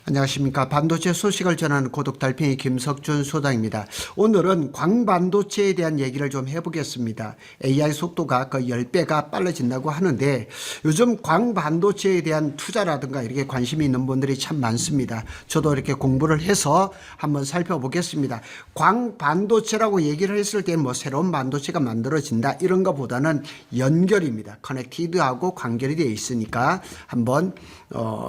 안녕하십니까. 반도체 소식을 전하는 고독달팽이 김석준 소장입니다. 오늘은 광반도체에 대한 얘기를 좀 해보겠습니다. AI 속도가 거의 10배가 빨라진다고 하는데 요즘 광반도체에 대한 투자라든가 이렇게 관심이 있는 분들이 참 많습니다. 저도 이렇게 공부를 해서 한번 살펴보겠습니다. 광반도체라고 얘기를 했을 때 뭐 새로운 반도체가 만들어진다 이런 것보다는 연결입니다. 커넥티드하고 관결이 되어 있으니까 한번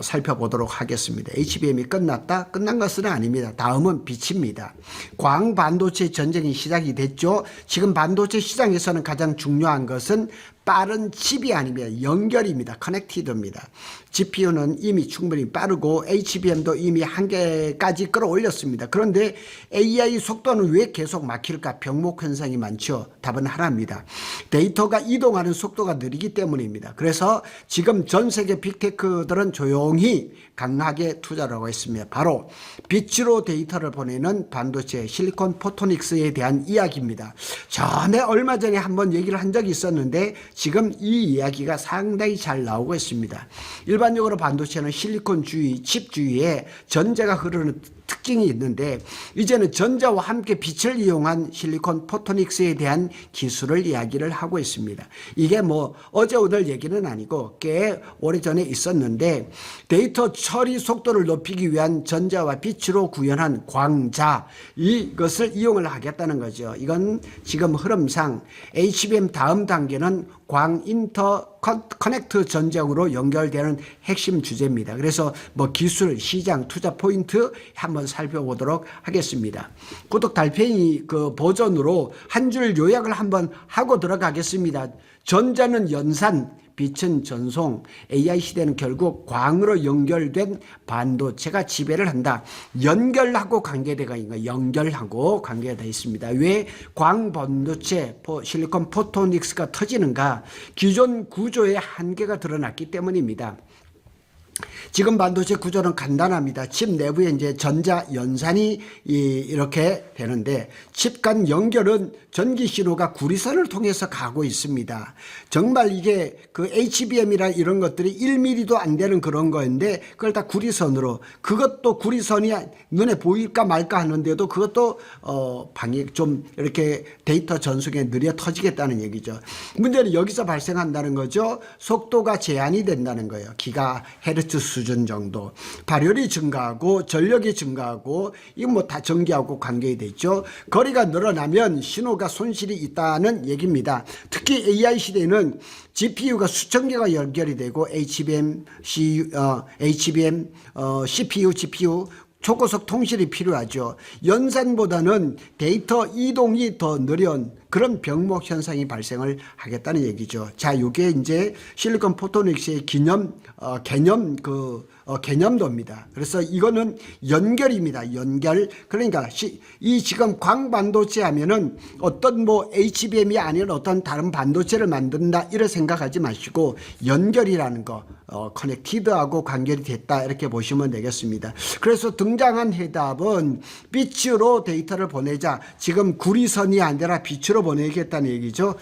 살펴보도록 하겠습니다. HBM이 끝났다? 끝난 것은 아닙니다. 다음은 빛입니다. 광반도체 전쟁이 시작이 됐죠. 지금 반도체 시장에서는 가장 중요한 것은 빠른 칩이 아니면 연결입니다. 커넥티드입니다. GPU는 이미 충분히 빠르고 HBM도 이미 한계까지 끌어올렸습니다. 그런데 AI 속도는 왜 계속 막힐까? 병목 현상이 많죠. 답은 하나입니다. 데이터가 이동하는 속도가 느리기 때문입니다. 그래서 지금 전 세계 빅테크들은 조용히 강하게 투자를 하고 있습니다. 바로 빛으로 데이터를 보내는 반도체 실리콘 포토닉스에 대한 이야기입니다. 전에 얼마 전에 한번 얘기를 한 적이 있었는데 지금 이 이야기가 상당히 잘 나오고 있습니다. 일반적으로 반도체는 실리콘주의, 칩주의에 전자가 흐르는 특징이 있는데 이제는 전자와 함께 빛을 이용한 실리콘 포토닉스에 대한 기술을 이야기를 하고 있습니다. 이게 뭐 어제 오늘 얘기는 아니고 꽤 오래전에 있었는데 데이터 처리 속도를 높이기 위한 전자와 빛으로 구현한 광자 이것을 이용을 하겠다는 거죠. 이건 지금 흐름상 HBM 다음 단계는 광인터 커넥트 전쟁으로 연결되는 핵심 주제입니다. 그래서 뭐 기술, 시장, 투자 포인트 한번 살펴보도록 하겠습니다. 구독 달팽이 그 버전으로 한 줄 요약을 한번 하고 들어가겠습니다. 전자는 연산, 빛은 전송, AI 시대는 결국 광으로 연결된 반도체가 지배를 한다. 연결하고 관계되어 있는 거, 연결하고 관계되어 있습니다. 왜 광반도체, 실리콘 포토닉스가 터지는가? 기존 구조의 한계가 드러났기 때문입니다. 지금 반도체 구조는 간단합니다. 칩 내부에 이제 전자 연산이 이렇게 되는데 칩 간 연결은 전기 신호가 구리선을 통해서 가고 있습니다. 정말 이게 그 HBM이라 이런 것들이 1mm도 안 되는 그런 거인데 그걸 다 구리선으로, 그것도 구리선이 눈에 보일까 말까 하는데도 그것도 방해 좀 이렇게 데이터 전송에 느려 터지겠다는 얘기죠. 문제는 여기서 발생한다는 거죠. 속도가 제한이 된다는 거예요. 기가헤르츠 수준 정도. 발열이 증가하고 전력이 증가하고 이건 뭐 다 전기하고 관계돼 있죠. 거리가 늘어나면 신호가 손실이 있다는 얘기입니다. 특히 AI 시대에는 GPU가 수천 개가 연결이 되고 HBM, CPU, GPU 초고속 통신이 필요하죠. 연산보다는 데이터 이동이 더 느린 그런 병목 현상이 발생을 하겠다는 얘기죠. 자, 이게 이제 실리콘 포토닉스의 개념도입니다. 그래서 이거는 연결입니다. 연결. 그러니까 이 지금 광반도체 하면은 어떤 뭐 HBM이 아닌 어떤 다른 반도체를 만든다 이렇게 생각하지 마시고 연결이라는 거, 커넥티드하고 관계이 됐다 이렇게 보시면 되겠습니다. 그래서 등장한 해답은 빛으로 데이터를 보내자. 지금 구리선이 아니라 빛으로 보내겠다는 얘기죠.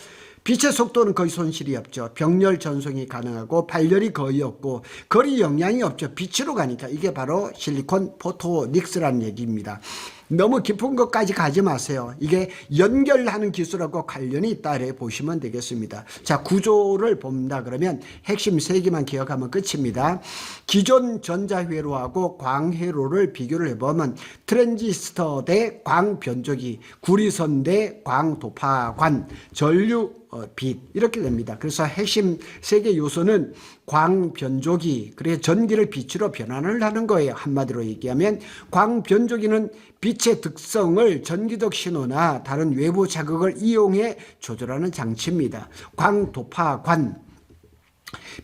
빛의 속도는 거의 손실이 없죠. 병렬 전송이 가능하고 발열이 거의 없고 거리 영향이 없죠. 빛으로 가니까 이게 바로 실리콘 포토닉스라는 얘기입니다. 너무 깊은 것까지 가지 마세요. 이게 연결하는 기술하고 관련이 있다 이렇게 보시면 되겠습니다. 자, 구조를 본다 그러면 핵심 3개만 기억하면 끝입니다. 기존 전자회로하고 광회로를 비교를 해보면 트랜지스터 대 광변조기, 구리선 대 광도파관, 전류 빛 이렇게 됩니다. 그래서 핵심 3개 요소는 광변조기, 그래서 전기를 빛으로 변환을 하는 거예요. 한마디로 얘기하면 광변조기는 빛의 특성을 전기적 신호나 다른 외부 자극을 이용해 조절하는 장치입니다. 광도파관,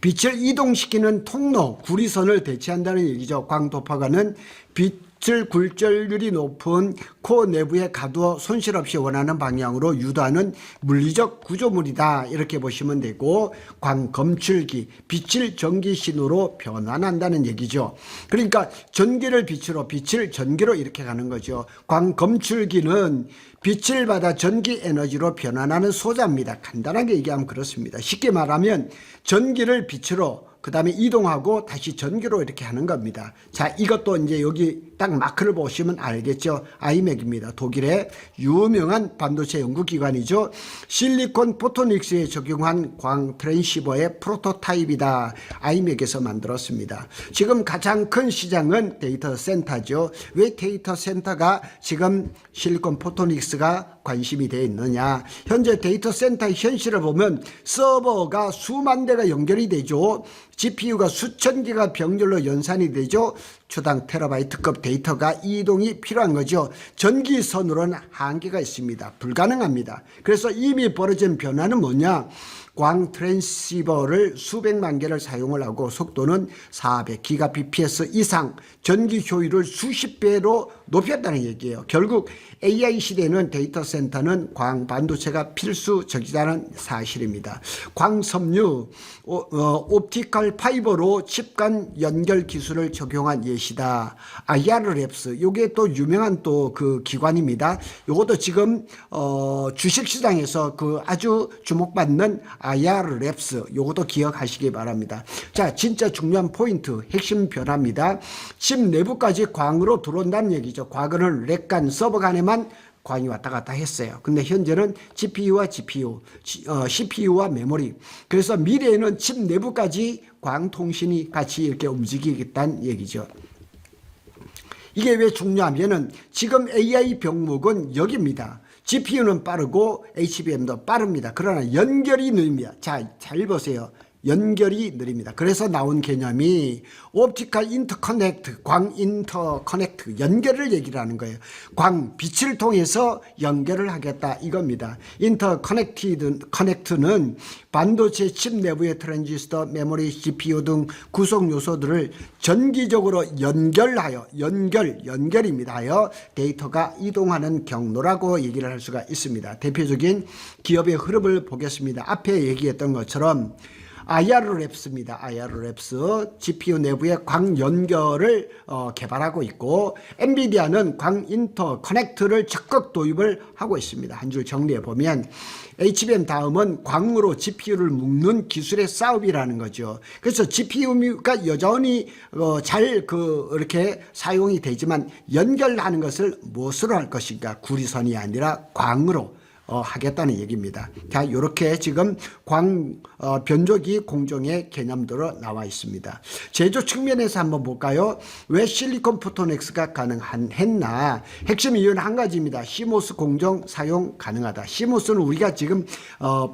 빛을 이동시키는 통로, 구리선을 대체한다는 얘기죠. 광도파관은 빛을 굴절률이 높은 코어 내부에 가두어 손실 없이 원하는 방향으로 유도하는 물리적 구조물이다 이렇게 보시면 되고, 광검출기, 빛을 전기 신호로 변환한다는 얘기죠. 그러니까 전기를 빛으로, 빛을 전기로 이렇게 가는 거죠. 광검출기는 빛을 받아 전기 에너지로 변환하는 소자입니다. 간단하게 얘기하면 그렇습니다. 쉽게 말하면 전기를 빛으로 그 다음에 이동하고 다시 전기로 이렇게 하는 겁니다. 자, 이것도 이제 여기 딱 마크를 보시면 알겠죠. 아이맥입니다. 독일의 유명한 반도체 연구기관이죠. 실리콘 포토닉스에 적용한 광 트랜시버의 프로토타입이다. 아이맥에서 만들었습니다. 지금 가장 큰 시장은 데이터 센터죠. 왜 데이터 센터가 지금 실리콘 포토닉스가 관심이 되어 있느냐. 현재 데이터 센터의 현실을 보면 서버가 수만 대가 연결이 되죠. GPU가 수천 개가 병렬로 연산이 되죠. 초당 테라바이트급 데이터가 이동이 필요한 거죠. 전기선으로는 한계가 있습니다. 불가능합니다. 그래서 이미 벌어진 변화는 뭐냐. 광 트랜시버를 수백만 개를 사용을 하고 속도는 400GBps 이상, 전기 효율을 수십 배로 높였다는 얘기예요. 결국 AI 시대에는 데이터 센터는 광 반도체가 필수적이라는 사실입니다. 광섬유, 옵티컬 파이버로 칩간 연결 기술을 적용한 예시다. IR랩스, 요게 또 유명한 또 그 기관입니다. 요것도 지금 주식시장에서 그 아주 주목받는 IR랩스, 요것도 기억하시기 바랍니다. 자, 진짜 중요한 포인트, 핵심 변화입니다. 칩 내부까지 광으로 들어온다는 얘기죠. 과거는 렉 간 서버 간에만 광이 왔다 갔다 했어요. 근데 현재는 GPU와 GPU, CPU와 메모리. 그래서 미래에는 칩 내부까지 광통신이 같이 이렇게 움직이겠다는 얘기죠. 이게 왜 중요하면은 지금 AI 병목은 여기입니다. GPU는 빠르고 HBM도 빠릅니다. 그러나 연결이 느립니다. 자, 잘 보세요. 연결이 느립니다. 그래서 나온 개념이 옵티컬 인터커넥트, 광 인터커넥트, 연결을 얘기를 하는 거예요. 광, 빛을 통해서 연결을 하겠다 이겁니다. 인터커넥트는 반도체 칩 내부의 트랜지스터, 메모리, CPU 등 구성 요소들을 전기적으로 연결하여, 연결입니다. 하여 데이터가 이동하는 경로라고 얘기를 할 수가 있습니다. 대표적인 기업의 흐름을 보겠습니다. 앞에 얘기했던 것처럼 IR랩스입니다. IR랩스 GPU 내부의 광 연결을 개발하고 있고, 엔비디아는 광 인터커넥트를 적극 도입을 하고 있습니다. 한 줄 정리해 보면 HBM 다음은 광으로 GPU를 묶는 기술의 싸움이라는 거죠. 그래서 GPU가 여전히 이렇게 사용이 되지만 연결하는 것을 무엇으로 할 것인가? 구리선이 아니라 광으로 하겠다는 얘기입니다. 자, 이렇게 지금 광 변조기 공정의 개념들로 나와 있습니다. 제조 측면에서 한번 볼까요? 왜 실리콘 포토닉스가 가능했나? 핵심 이유는 한 가지입니다. CMOS 공정 사용 가능하다. CMOS는 우리가 지금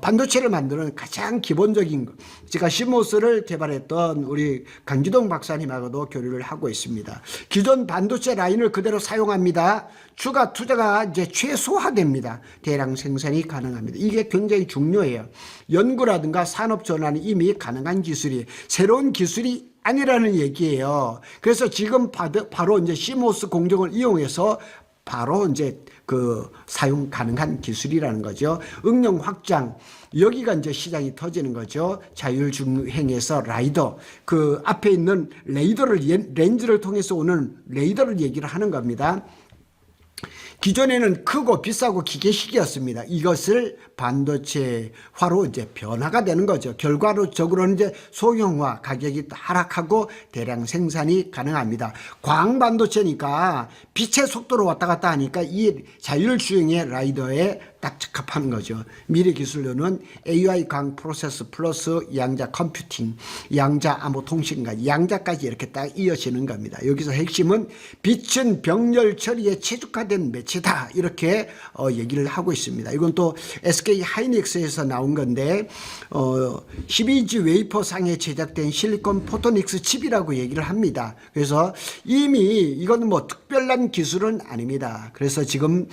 반도체를 만드는 가장 기본적인 거. 제가 CMOS를 개발했던 우리 강기동 박사님하고도 교류를 하고 있습니다. 기존 반도체 라인을 그대로 사용합니다. 추가 투자가 이제 최소화됩니다. 대량 생산이 가능합니다. 이게 굉장히 중요해요. 연구라든가 산업 전환이 이미 가능한 기술이 새로운 기술이 아니라는 얘기예요. 그래서 지금 바로 이제 CMOS 공정을 이용해서 바로 이제 사용 가능한 기술이라는 거죠. 응용 확장. 여기가 이제 시장이 터지는 거죠. 자율주행에서 라이더. 그 앞에 있는 렌즈를 통해서 오는 레이더를 얘기를 하는 겁니다. 기존에는 크고 비싸고 기계식이었습니다. 이것을 반도체화로 이제 변화가 되는 거죠. 결과적으로는 이제 소형화, 가격이 하락하고 대량 생산이 가능합니다. 광반도체니까 빛의 속도로 왔다 갔다 하니까 이 자율주행의 라이더에 딱 적합한 거죠. 미래 기술로는 AI 광 프로세스 플러스 양자 컴퓨팅, 양자 암호 통신과 양자까지 이렇게 딱 이어지는 겁니다. 여기서 핵심은 빛은 병렬 처리에 최적화된 매체다, 이렇게 얘기를 하고 있습니다. 이건 또 SK 하이닉스에서 나온 건데 12인치 웨이퍼 상에 제작된 실리콘 포토닉스 칩이라고 얘기를 합니다. 그래서 이미 이건 뭐 특별한 기술은 아닙니다. 그래서 지금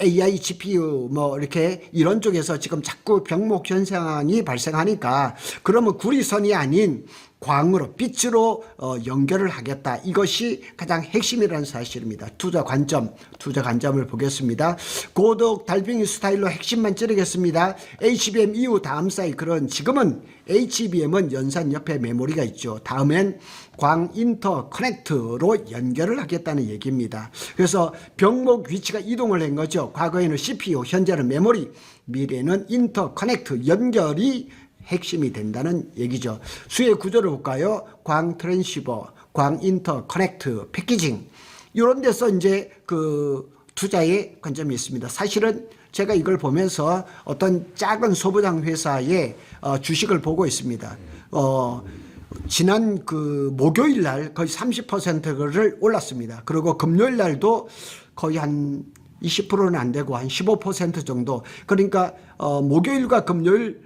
AI GPU 이렇게 이런 쪽에서 지금 자꾸 병목 현상이 발생하니까 그러면 구리선이 아닌 광으로, 빛으로 연결을 하겠다. 이것이 가장 핵심이라는 사실입니다. 투자 관점을 보겠습니다. 고독 달팽이 스타일로 핵심만 찌르겠습니다. HBM 이후 다음 사이클은, 지금은 HBM은 연산 옆에 메모리가 있죠. 다음엔 광 인터커넥트로 연결을 하겠다는 얘기입니다. 그래서 병목 위치가 이동을 한 거죠. 과거에는 CPU, 현재는 메모리, 미래는 인터커넥트, 연결이 핵심이 된다는 얘기죠. 수혜 구조를 볼까요? 광 트랜시버, 광 인터 커넥트, 패키징 이런 데서 이제 그 투자의 관점이 있습니다. 사실은 제가 이걸 보면서 어떤 작은 소부장 회사의 주식을 보고 있습니다. 지난 그 목요일 날 거의 30%를 올랐습니다. 그리고 금요일 날도 거의 한 20%는 안 되고 한 15% 정도. 그러니까 목요일과 금요일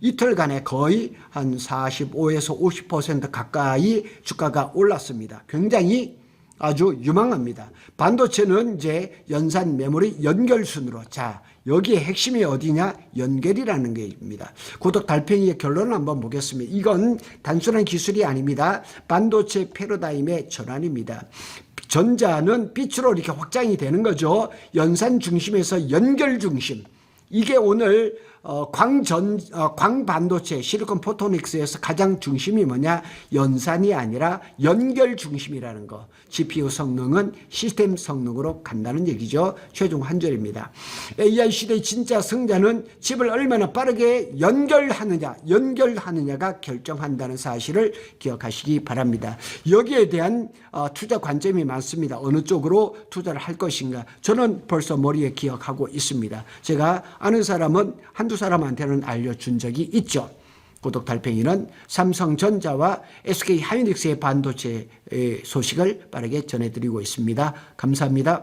이틀간에 거의 한 45에서 50% 가까이 주가가 올랐습니다. 굉장히 아주 유망합니다. 반도체는 이제 연산 메모리 연결순으로. 자, 여기에 핵심이 어디냐? 연결이라는 게입니다. 고덕 달팽이의 결론을 한번 보겠습니다. 이건 단순한 기술이 아닙니다. 반도체 패러다임의 전환입니다. 전자는 빛으로 이렇게 확장이 되는 거죠. 연산 중심에서 연결 중심. 이게 오늘 광반도체 실리콘 포토닉스에서 가장 중심이 뭐냐? 연산이 아니라 연결 중심이라는 거. GPU 성능은 시스템 성능으로 간다는 얘기죠. 최종 한 줄입니다. AI 시대의 진짜 승자는 칩을 얼마나 빠르게 연결하느냐가 결정한다는 사실을 기억하시기 바랍니다. 여기에 대한 투자 관점이 많습니다. 어느 쪽으로 투자를 할 것인가. 저는 벌써 머리에 기억하고 있습니다. 제가 아는 사람은 한두 사람한테는 알려준 적이 있죠. 고독 달팽이는 삼성전자와 SK 하이닉스의 반도체 소식을 빠르게 전해드리고 있습니다. 감사합니다.